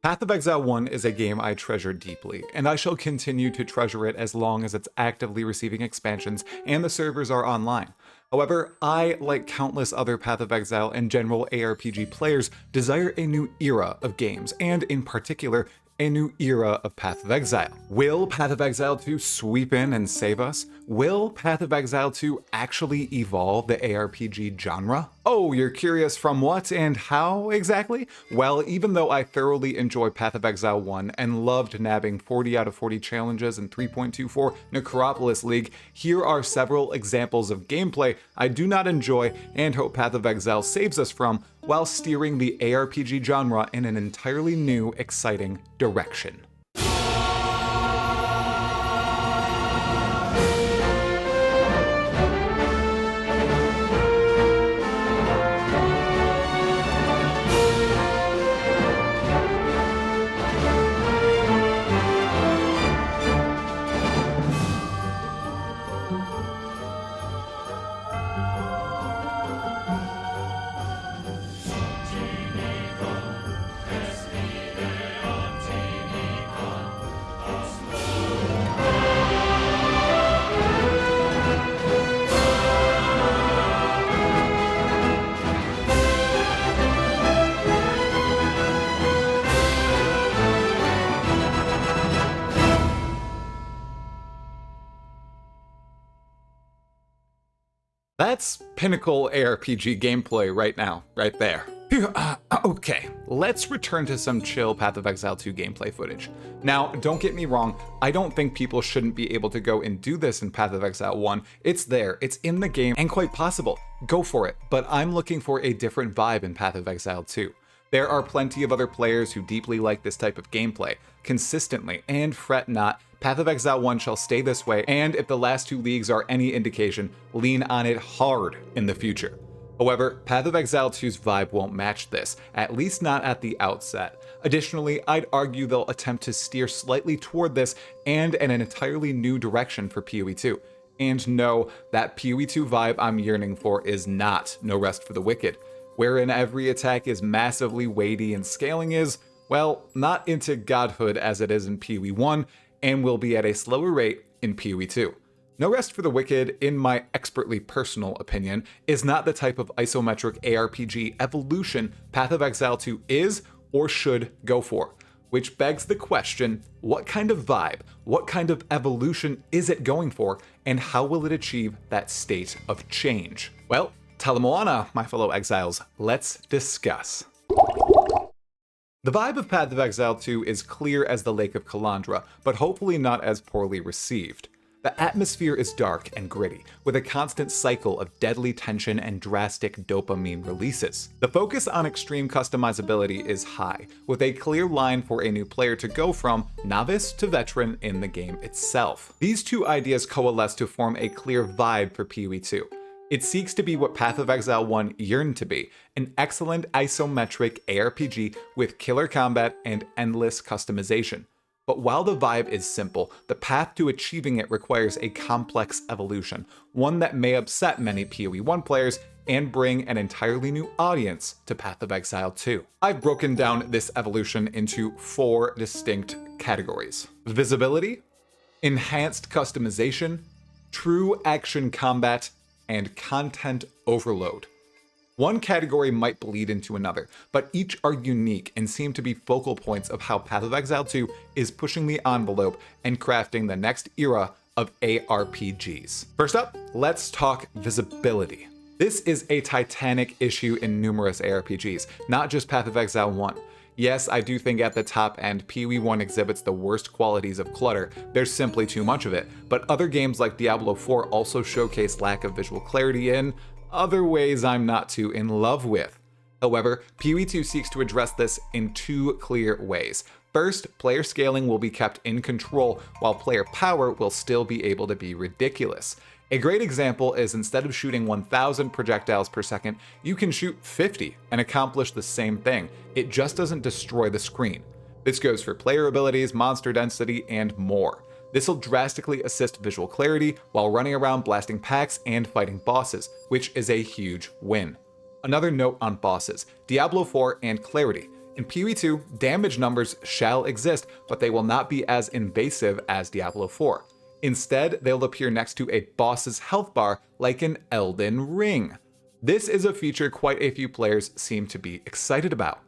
Path of Exile 1 is a game I treasure deeply, and I shall continue to treasure it as long as it's actively receiving expansions and the servers are online. However, I, like countless other Path of Exile and general ARPG players, desire a new era of games, and in particular, a new era of Path of Exile. Will Path of Exile 2 sweep in and save us? Will Path of Exile 2 actually evolve the ARPG genre? Oh, you're curious from what and how exactly? Well, even though I thoroughly enjoy Path of Exile 1 and loved nabbing 40 out of 40 challenges in 3.24 Necropolis League, here are several examples of gameplay I do not enjoy and hope Path of Exile saves us from, while steering the ARPG genre in an entirely new, exciting direction. That's pinnacle ARPG gameplay right now, right there. Okay, let's return to some chill Path of Exile 2 gameplay footage. Now, don't get me wrong, I don't think people shouldn't be able to go and do this in Path of Exile 1. It's there, it's in the game, and quite possible. Go for it, but I'm looking for a different vibe in Path of Exile 2. There are plenty of other players who deeply like this type of gameplay, consistently, and fret not, Path of Exile 1 shall stay this way, and if the last two leagues are any indication, lean on it hard in the future. However, Path of Exile 2's vibe won't match this, at least not at the outset. Additionally, I'd argue they'll attempt to steer slightly toward this and in an entirely new direction for POE2. And no, that POE2 vibe I'm yearning for is not No Rest for the Wicked, wherein every attack is massively weighty and scaling is, well, not into godhood as it is in POE1, and will be at a slower rate in POE2. No Rest for the Wicked, in my expertly personal opinion, is not the type of isometric ARPG evolution Path of Exile 2 is or should go for. Which begs the question, what kind of vibe, what kind of evolution is it going for, and how will it achieve that state of change? Well, Talamoana, my fellow exiles, let's discuss. The vibe of Path of Exile 2 is clear as the Lake of Kalandra, but hopefully not as poorly received. The atmosphere is dark and gritty, with a constant cycle of deadly tension and drastic dopamine releases. The focus on extreme customizability is high, with a clear line for a new player to go from novice to veteran in the game itself. These two ideas coalesce to form a clear vibe for POE2. It seeks to be what Path of Exile 1 yearned to be, an excellent isometric ARPG with killer combat and endless customization. But while the vibe is simple, the path to achieving it requires a complex evolution, one that may upset many POE1 players and bring an entirely new audience to Path of Exile 2. I've broken down this evolution into 4 distinct categories: visibility, enhanced customization, true action combat, and content overload. One category might bleed into another, but each are unique and seem to be focal points of how Path of Exile 2 is pushing the envelope and crafting the next era of ARPGs. First up, let's talk visibility. This is a titanic issue in numerous ARPGs, not just Path of Exile 1. Yes, I do think at the top end, POE1 exhibits the worst qualities of clutter. There's simply too much of it, but other games like Diablo 4 also showcase lack of visual clarity in other ways I'm not too in love with. However, POE2 seeks to address this in 2 clear ways. First, player scaling will be kept in control, while player power will still be able to be ridiculous. A great example is instead of shooting 1,000 projectiles per second, you can shoot 50 and accomplish the same thing. It just doesn't destroy the screen. This goes for player abilities, monster density, and more. This will drastically assist visual clarity while running around blasting packs and fighting bosses, which is a huge win. Another note on bosses, Diablo 4 and clarity. In POE2, damage numbers shall exist, but they will not be as invasive as Diablo 4. Instead, they'll appear next to a boss's health bar like an Elden Ring. This is a feature quite a few players seem to be excited about.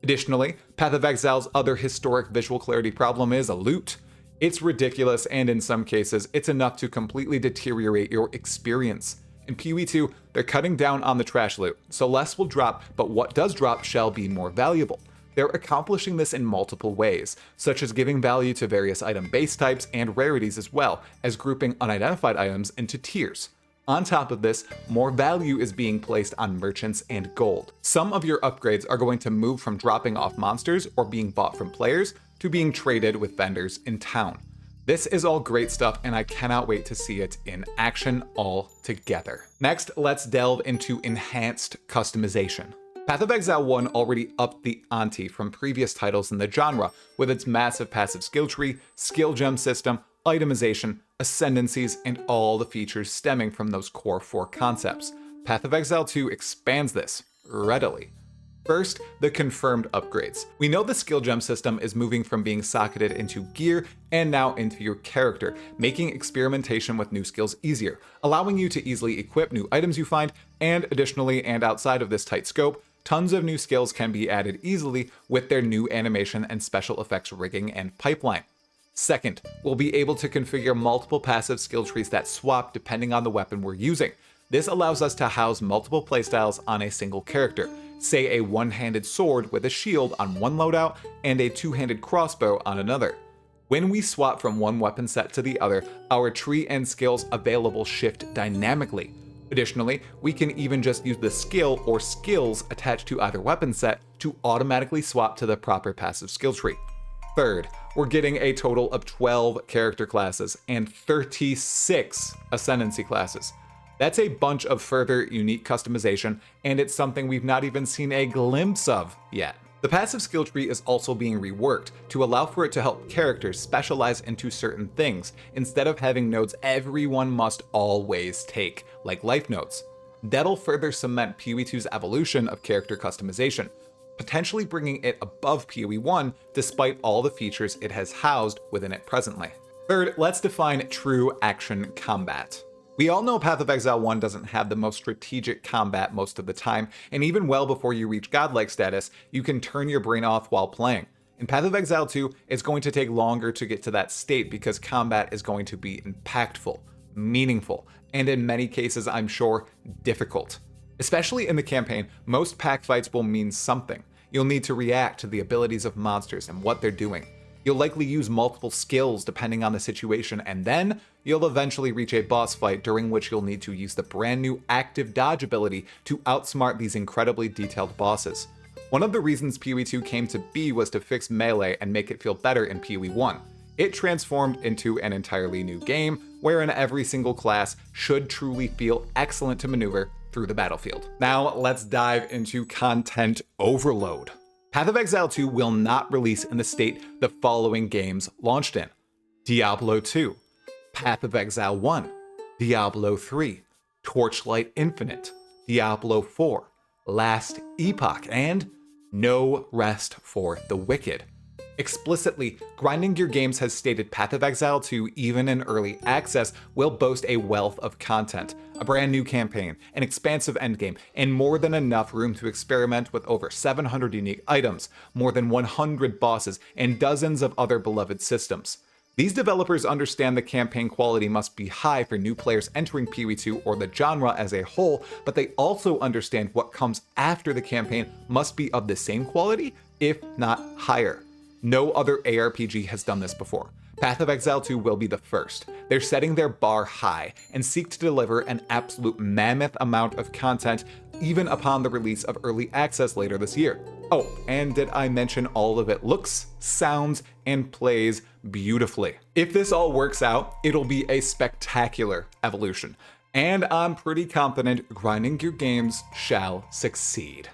Additionally, Path of Exile's other historic visual clarity problem is loot. It's ridiculous, and in some cases, it's enough to completely deteriorate your experience. In POE2, they're cutting down on the trash loot, so less will drop, but what does drop shall be more valuable. They're accomplishing this in multiple ways, such as giving value to various item base types and rarities, as well as grouping unidentified items into tiers. On top of this, more value is being placed on merchants and gold. Some of your upgrades are going to move from dropping off monsters or being bought from players to being traded with vendors in town. This is all great stuff, and I cannot wait to see it in action all together. Next, let's delve into enhanced customization. Path of Exile 1 already upped the ante from previous titles in the genre with its massive passive skill tree, skill gem system, itemization, ascendancies, and all the features stemming from those core 4 concepts. Path of Exile 2 expands this readily. First, the confirmed upgrades. We know the skill gem system is moving from being socketed into gear and now into your character, making experimentation with new skills easier, allowing you to easily equip new items you find, and additionally, and outside of this tight scope, tons of new skills can be added easily with their new animation and special effects rigging and pipeline. Second, we'll be able to configure multiple passive skill trees that swap depending on the weapon we're using. This allows us to house multiple playstyles on a single character, say a one-handed sword with a shield on one loadout and a two-handed crossbow on another. When we swap from one weapon set to the other, our tree and skills available shift dynamically. Additionally, we can even just use the skill or skills attached to either weapon set to automatically swap to the proper passive skill tree. Third, we're getting a total of 12 character classes and 36 ascendancy classes. That's a bunch of further unique customization, and it's something we've not even seen a glimpse of yet. The passive skill tree is also being reworked to allow for it to help characters specialize into certain things, instead of having nodes everyone must always take, like life nodes. That'll further cement POE2's evolution of character customization, potentially bringing it above POE1 despite all the features it has housed within it presently. Third, let's define true action combat. We all know Path of Exile 1 doesn't have the most strategic combat most of the time, and even well before you reach godlike status, you can turn your brain off while playing. In Path of Exile 2, it's going to take longer to get to that state because combat is going to be impactful, meaningful, and in many cases, I'm sure, difficult. Especially in the campaign, most pack fights will mean something. You'll need to react to the abilities of monsters and what they're doing. You'll likely use multiple skills depending on the situation, and then you'll eventually reach a boss fight during which you'll need to use the brand new active dodge ability to outsmart these incredibly detailed bosses. One of the reasons POE2 came to be was to fix melee and make it feel better in POE1. It transformed into an entirely new game, wherein every single class should truly feel excellent to maneuver through the battlefield. Now let's dive into content overload. Path of Exile 2 will not release in the state the following games launched in: Diablo 2, Path of Exile 1, Diablo 3, Torchlight Infinite, Diablo 4, Last Epoch, and No Rest for the Wicked. Explicitly, Grinding Gear Games has stated Path of Exile 2, even in early access, will boast a wealth of content, a brand new campaign, an expansive endgame, and more than enough room to experiment with over 700 unique items, more than 100 bosses, and dozens of other beloved systems. These developers understand the campaign quality must be high for new players entering POE2 or the genre as a whole, but they also understand what comes after the campaign must be of the same quality, if not higher. No other ARPG has done this before. Path of Exile 2 will be the first. They're setting their bar high and seek to deliver an absolute mammoth amount of content even upon the release of early access later this year. Oh, and did I mention all of it looks, sounds, and plays beautifully? If this all works out, it'll be a spectacular evolution, and I'm pretty confident Grinding Gear Games shall succeed.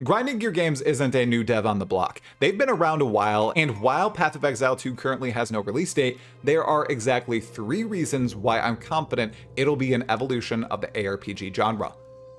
Grinding Gear Games isn't a new dev on the block. They've been around a while, and while Path of Exile 2 currently has no release date, there are exactly 3 reasons why I'm confident it'll be an evolution of the ARPG genre.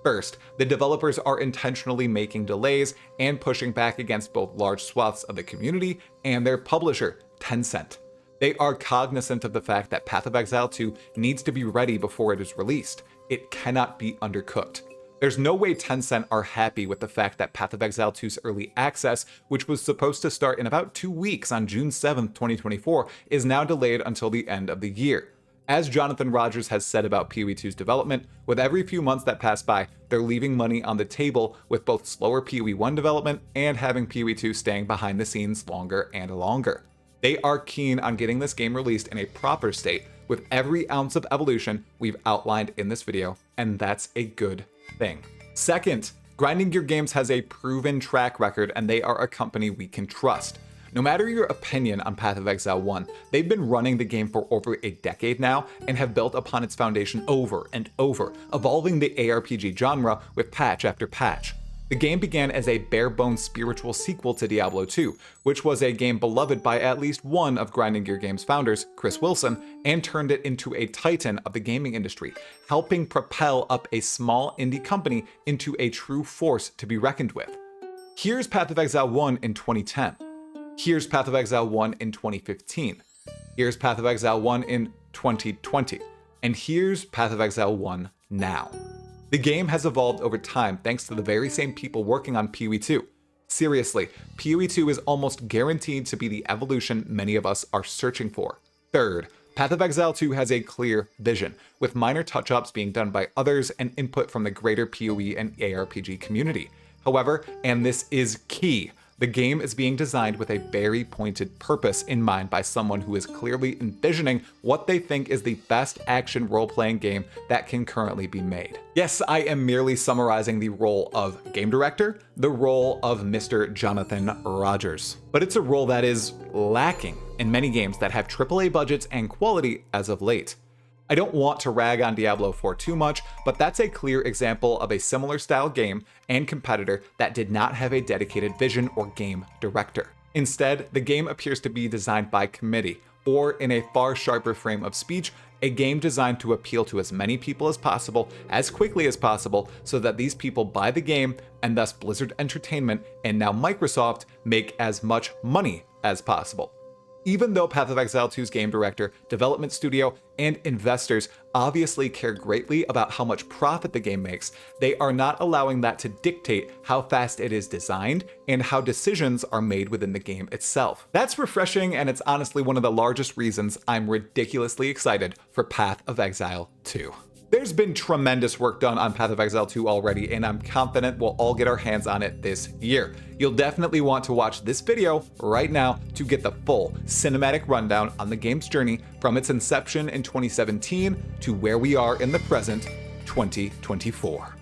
First, the developers are intentionally making delays and pushing back against both large swaths of the community and their publisher, Tencent. They are cognizant of the fact that Path of Exile 2 needs to be ready before it is released. It cannot be undercooked. There's no way Tencent are happy with the fact that Path of Exile 2's early access, which was supposed to start in about 2 weeks on June 7th, 2024, is now delayed until the end of the year. As Jonathan Rogers has said about POE2's development, with every few months that pass by, they're leaving money on the table with both slower POE1 development and having POE2 staying behind the scenes longer and longer. They are keen on getting this game released in a proper state with every ounce of evolution we've outlined in this video, and that's a good thing. Second, Grinding Gear Games has a proven track record and they are a company we can trust. No matter your opinion on Path of Exile 1, they've been running the game for over a decade now and have built upon its foundation over and over, evolving the ARPG genre with patch after patch. The game began as a bare-bones spiritual sequel to Diablo 2, which was a game beloved by at least one of Grinding Gear Games' founders, Chris Wilson, and turned it into a titan of the gaming industry, helping propel up a small indie company into a true force to be reckoned with. Here's Path of Exile 1 in 2010. Here's Path of Exile 1 in 2015. Here's Path of Exile 1 in 2020. And here's Path of Exile 1 now. The game has evolved over time thanks to the very same people working on POE2. Seriously, POE2 is almost guaranteed to be the evolution many of us are searching for. Third, Path of Exile 2 has a clear vision, with minor touch-ups being done by others and input from the greater POE and ARPG community. However, and this is key, the game is being designed with a very pointed purpose in mind by someone who is clearly envisioning what they think is the best action role-playing game that can currently be made. Yes, I am merely summarizing the role of game director, the role of Mr. Jonathan Rogers. But it's a role that is lacking in many games that have AAA budgets and quality as of late. I don't want to rag on Diablo 4 too much, but that's a clear example of a similar style game and competitor that did not have a dedicated vision or game director. Instead, the game appears to be designed by committee, or in a far sharper frame of speech, a game designed to appeal to as many people as possible, as quickly as possible, so that these people buy the game, and thus Blizzard Entertainment, and now Microsoft, make as much money as possible. Even though Path of Exile 2's game director, development studio, and investors obviously care greatly about how much profit the game makes, they are not allowing that to dictate how fast it is designed and how decisions are made within the game itself. That's refreshing, and it's honestly one of the largest reasons I'm ridiculously excited for Path of Exile 2. There's been tremendous work done on Path of Exile 2 already, and I'm confident we'll all get our hands on it this year. You'll definitely want to watch this video right now to get the full cinematic rundown on the game's journey from its inception in 2017 to where we are in the present, 2024.